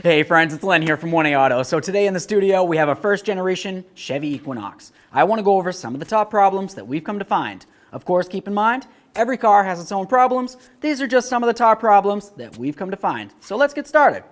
Hey friends, it's Len here from 1A Auto. So today in the studio we have a first generation Chevy Equinox. I want to go over some of the top problems that we've come to find. Of course, keep in mind, every car has its own problems. These are just some of the top problems that we've come to find. So let's get started.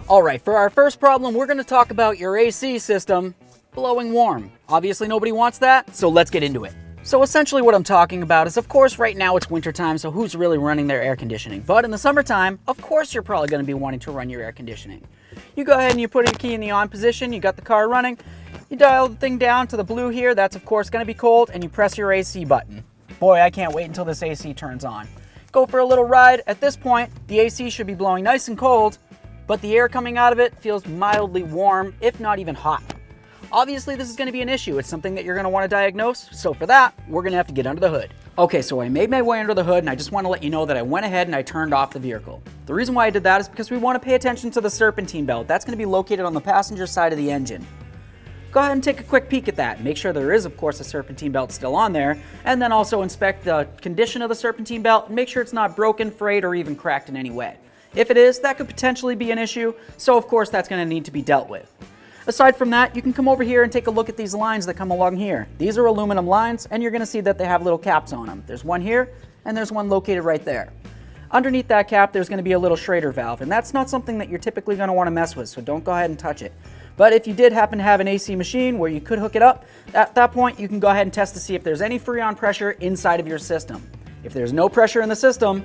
Alright, for our first problem, we're going to talk about your AC system blowing warm. Obviously nobody wants that, so let's get into it. So essentially what I'm talking about is, of course, right now it's wintertime, so who's really running their air conditioning? But in the summertime, of course you're probably going to be wanting to run your air conditioning. You go ahead and you put your key in the on position, you got the car running, you dial the thing down to the blue here, that's of course going to be cold, and you press your AC button. Boy, I can't wait until this AC turns on. Go for a little ride. At this point, the AC should be blowing nice and cold, but the air coming out of it feels mildly warm, if not even hot. Obviously, this is going to be an issue. It's something that you're going to want to diagnose. So for that, we're going to have to get under the hood. Okay, so I made my way under the hood, and I just want to let you know that I went ahead and I turned off the vehicle. The reason why I did that is because we want to pay attention to the serpentine belt. That's going to be located on the passenger side of the engine. Go ahead and take a quick peek at that. Make sure there is, of course, a serpentine belt still on there, and then also inspect the condition of the serpentine belt and make sure it's not broken, frayed, or even cracked in any way. If it is, that could potentially be an issue, so of course that's going to need to be dealt with. Aside from that, you can come over here and take a look at these lines that come along here. These are aluminum lines, and you're going to see that they have little caps on them. There's one here, and there's one located right there. Underneath that cap, there's going to be a little Schrader valve, and that's not something that you're typically going to want to mess with, so don't go ahead and touch it. But if you did happen to have an AC machine where you could hook it up, at that point you can go ahead and test to see if there's any Freon pressure inside of your system. If there's no pressure in the system,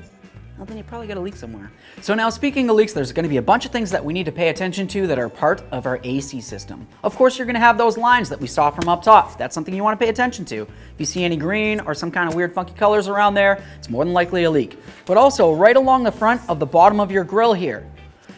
well, then you probably got a leak somewhere. So now, speaking of leaks, there's going to be a bunch of things that we need to pay attention to that are part of our AC system. Of course, you're going to have those lines that we saw from up top. That's something you want to pay attention to. If you see any green or some kind of weird funky colors around there, it's more than likely a leak. But also, right along the front of the bottom of your grill here,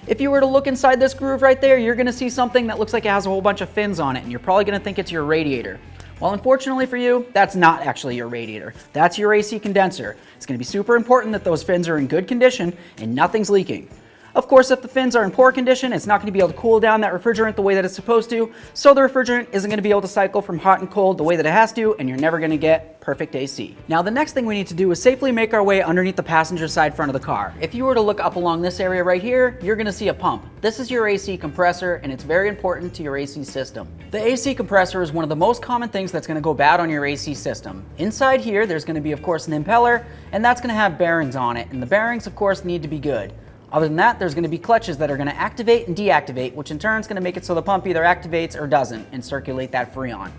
if you were to look inside this groove right there, you're going to see something that looks like it has a whole bunch of fins on it, and you're probably going to think it's your radiator. Well, unfortunately for you, that's not actually your radiator. That's your AC condenser. It's going to be super important that those fins are in good condition and nothing's leaking. Of course, if the fins are in poor condition, it's not going to be able to cool down that refrigerant the way that it's supposed to, so the refrigerant isn't going to be able to cycle from hot and cold the way that it has to, and you're never going to get perfect AC. Now, the next thing we need to do is safely make our way underneath the passenger side front of the car. If you were to look up along this area right here, you're going to see a pump. This is your AC compressor, and it's very important to your AC system. The AC compressor is one of the most common things that's going to go bad on your AC system. Inside here, there's going to be, of course, an impeller, and that's going to have bearings on it, and the bearings, of course, need to be good. Other than that, there's going to be clutches that are going to activate and deactivate, which in turn is going to make it so the pump either activates or doesn't and circulate that Freon.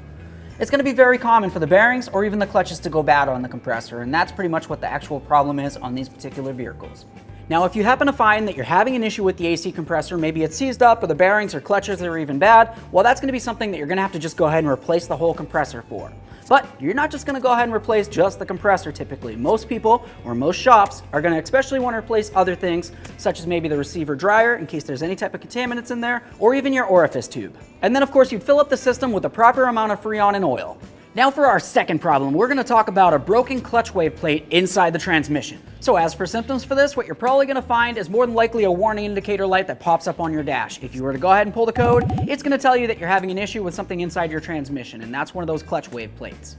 It's going to be very common for the bearings or even the clutches to go bad on the compressor, and that's pretty much what the actual problem is on these particular vehicles. Now, if you happen to find that you're having an issue with the AC compressor, maybe it's seized up or the bearings or clutches are even bad, well, that's going to be something that you're going to have to just go ahead and replace the whole compressor for. But you're not just going to go ahead and replace just the compressor typically. Most people, or most shops, are going to especially want to replace other things, such as maybe the receiver dryer, in case there's any type of contaminants in there, or even your orifice tube. And then, of course, you'd fill up the system with the proper amount of Freon and oil. Now for our second problem, we're going to talk about a broken clutch wave plate inside the transmission. So as for symptoms for this, what you're probably going to find is more than likely a warning indicator light that pops up on your dash. If you were to go ahead and pull the code, it's going to tell you that you're having an issue with something inside your transmission, and that's one of those clutch wave plates.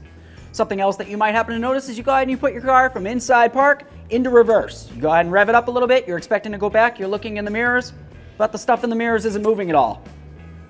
Something else that you might happen to notice is you go ahead and you put your car from inside park into reverse. You go ahead and rev it up a little bit, you're expecting to go back, you're looking in the mirrors, but the stuff in the mirrors isn't moving at all.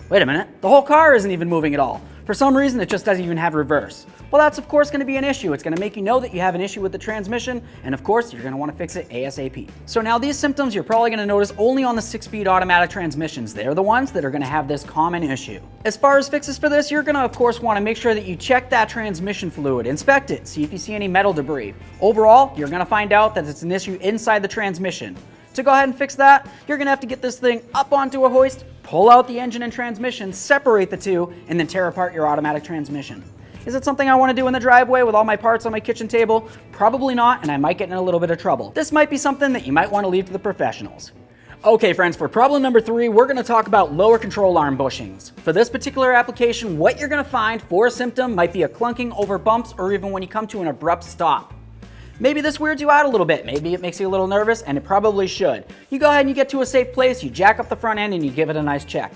Wait a minute, the whole car isn't even moving at all. For some reason, it just doesn't even have reverse. Well, that's of course going to be an issue. It's going to make you know that you have an issue with the transmission, and of course, you're going to want to fix it ASAP. So now these symptoms you're probably going to notice only on the 6-speed automatic transmissions. They're the ones that are going to have this common issue. As far as fixes for this, you're going to of course want to make sure that you check that transmission fluid, inspect it, see if you see any metal debris. Overall, you're going to find out that it's an issue inside the transmission. To go ahead and fix that, you're going to have to get this thing up onto a hoist, pull out the engine and transmission, separate the two, and then tear apart your automatic transmission. Is it something I want to do in the driveway with all my parts on my kitchen table? Probably not, and I might get in a little bit of trouble. This might be something that you might want to leave to the professionals. Okay friends, for problem number 3, we're going to talk about lower control arm bushings. For this particular application, what you're going to find for a symptom might be a clunking over bumps or even when you come to an abrupt stop. Maybe this weirds you out a little bit. Maybe it makes you a little nervous, and it probably should. You go ahead and you get to a safe place, you jack up the front end, and you give it a nice check.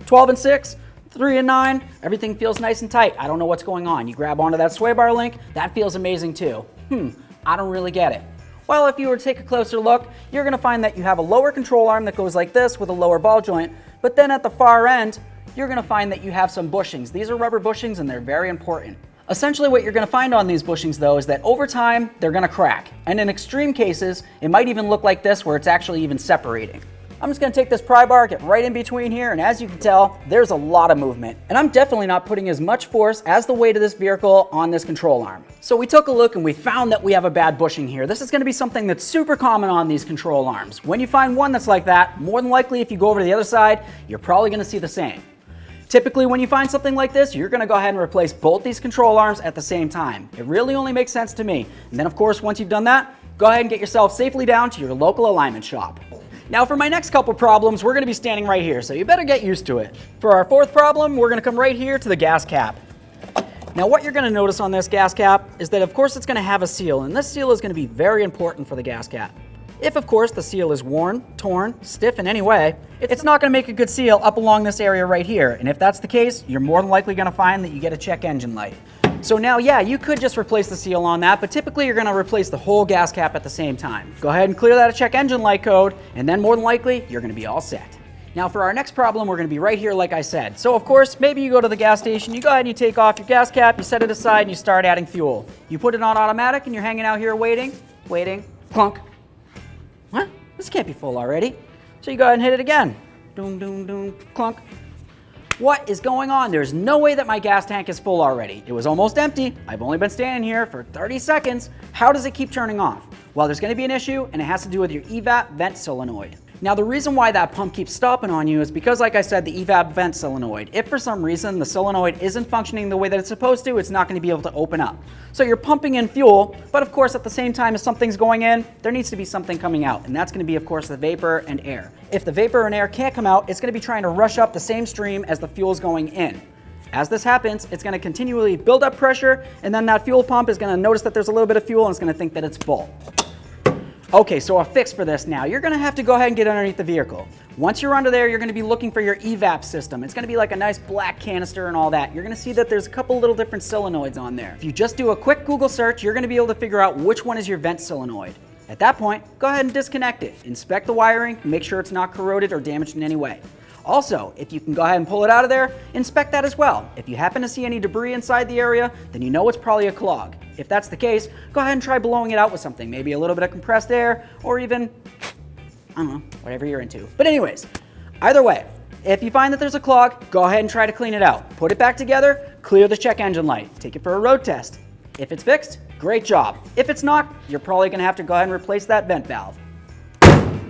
12 and 6, 3 and 9, everything feels nice and tight. I don't know what's going on. You grab onto that sway bar link, that feels amazing too. I don't really get it. Well, if you were to take a closer look, you're gonna find that you have a lower control arm that goes like this with a lower ball joint, but then at the far end, you're gonna find that you have some bushings. These are rubber bushings and they're very important. Essentially what you're gonna find on these bushings though is that over time, they're gonna crack. And in extreme cases, it might even look like this where it's actually even separating. I'm just gonna take this pry bar, get right in between here, and as you can tell, there's a lot of movement. And I'm definitely not putting as much force as the weight of this vehicle on this control arm. So we took a look and we found that we have a bad bushing here. This is gonna be something that's super common on these control arms. When you find one that's like that, more than likely if you go over to the other side, you're probably gonna see the same. Typically, when you find something like this, you're gonna go ahead and replace both these control arms at the same time. It really only makes sense to me. And then of course, once you've done that, go ahead and get yourself safely down to your local alignment shop. Now for my next couple problems, we're gonna be standing right here, so you better get used to it. For our fourth problem, we're gonna come right here to the gas cap. Now what you're gonna notice on this gas cap is that of course it's gonna have a seal, and this seal is gonna be very important for the gas cap. If of course the seal is worn, torn, stiff in any way, it's not gonna make a good seal up along this area right here. And if that's the case, you're more than likely gonna find that you get a check engine light. So now, yeah, you could just replace the seal on that, but typically you're gonna replace the whole gas cap at the same time. Go ahead and clear that check engine light code, and then more than likely, you're gonna be all set. Now for our next problem, we're gonna be right here like I said. So of course, maybe you go to the gas station, you go ahead and you take off your gas cap, you set it aside, and you start adding fuel. You put it on automatic, and you're hanging out here waiting, clunk. What? This can't be full already. So you go ahead and hit it again. Doom, doom, doom, clunk. What is going on? There's no way that my gas tank is full already. It was almost empty. I've only been standing here for 30 seconds. How does it keep turning off? Well, there's gonna be an issue, and it has to do with your EVAP vent solenoid. Now, the reason why that pump keeps stopping on you is because, like I said, the EVAP vent solenoid. If for some reason the solenoid isn't functioning the way that it's supposed to, it's not gonna be able to open up. So you're pumping in fuel, but of course at the same time as something's going in, there needs to be something coming out, and that's gonna be of course the vapor and air. If the vapor and air can't come out, it's gonna be trying to rush up the same stream as the fuel's going in. As this happens, it's gonna continually build up pressure, and then that fuel pump is gonna notice that there's a little bit of fuel and it's gonna think that it's full. Okay, so a fix for this now. You're gonna have to go ahead and get underneath the vehicle. Once you're under there, you're gonna be looking for your EVAP system. It's gonna be like a nice black canister and all that. You're gonna see that there's a couple little different solenoids on there. If you just do a quick Google search, you're gonna be able to figure out which one is your vent solenoid. At that point, go ahead and disconnect it. Inspect the wiring, make sure it's not corroded or damaged in any way. Also, if you can go ahead and pull it out of there, inspect that as well. If you happen to see any debris inside the area, then you know it's probably a clog. If that's the case, go ahead and try blowing it out with something, maybe a little bit of compressed air, or even, I don't know, whatever you're into. But anyways, either way, if you find that there's a clog, go ahead and try to clean it out. Put it back together, clear the check engine light, take it for a road test. If it's fixed, great job. If it's not, you're probably gonna have to go ahead and replace that vent valve.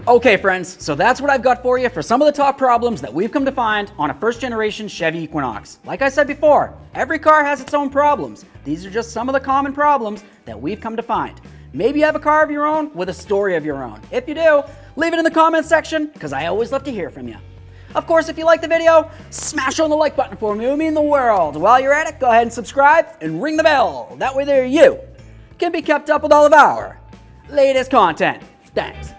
Okay friends, so that's what I've got for you for some of the top problems that we've come to find on a first generation Chevy Equinox. Like I said before, every car has its own problems. These are just some of the common problems that we've come to find. Maybe you have a car of your own with a story of your own. If you do, leave it in the comments section because I always love to hear from you. Of course, if you like the video, smash on the like button for me. It would mean the world. While you're at it, go ahead and subscribe and ring the bell. That way there you can be kept up with all of our latest content. Thanks.